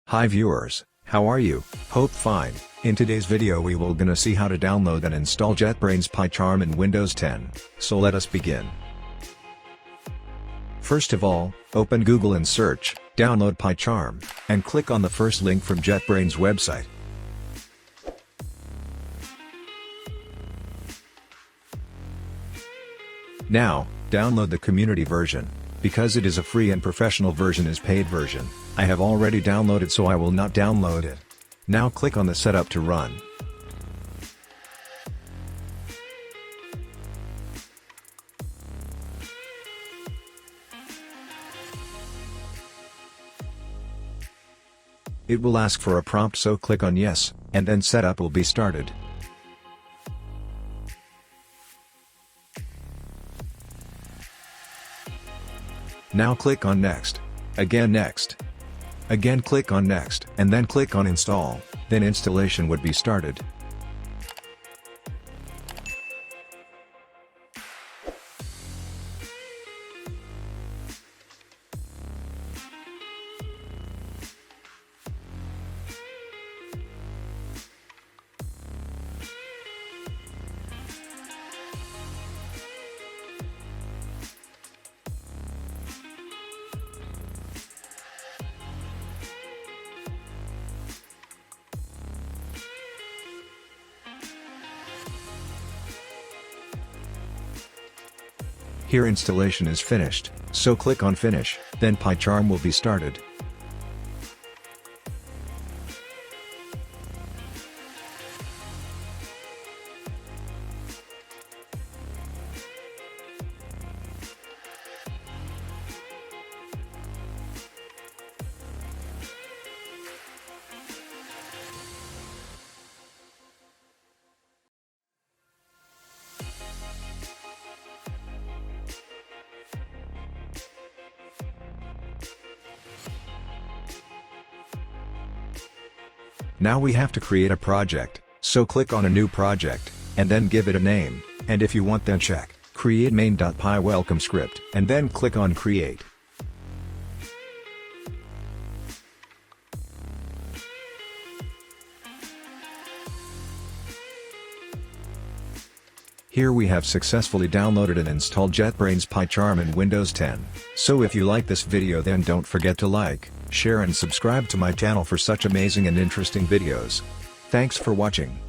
Hi viewers, how are you? Hope fine. In today's video we will gonna see how to download and install JetBrains PyCharm in Windows 10, so let us begin. First of all, open Google and search, download PyCharm, and click on the first link from JetBrains website. Now, download the community version. Because it is a free and professional version is paid version, I have already downloaded so I will not download it. Now click on the setup to run. It will ask for a prompt, so click on yes, and then setup will be started. Now click on next. Again next. Again click on next, and then click on install, then installation would be started. Here installation is finished, so click on finish, then PyCharm will be started. Now we have to create a project, so click on a new project, and then give it a name, and if you want then check, create main.py welcome script, and then click on create. Here we have successfully downloaded and installed JetBrains PyCharm in Windows 10, so if you like this video then don't forget to like, share and subscribe to my channel for such amazing and interesting videos. Thanks for watching.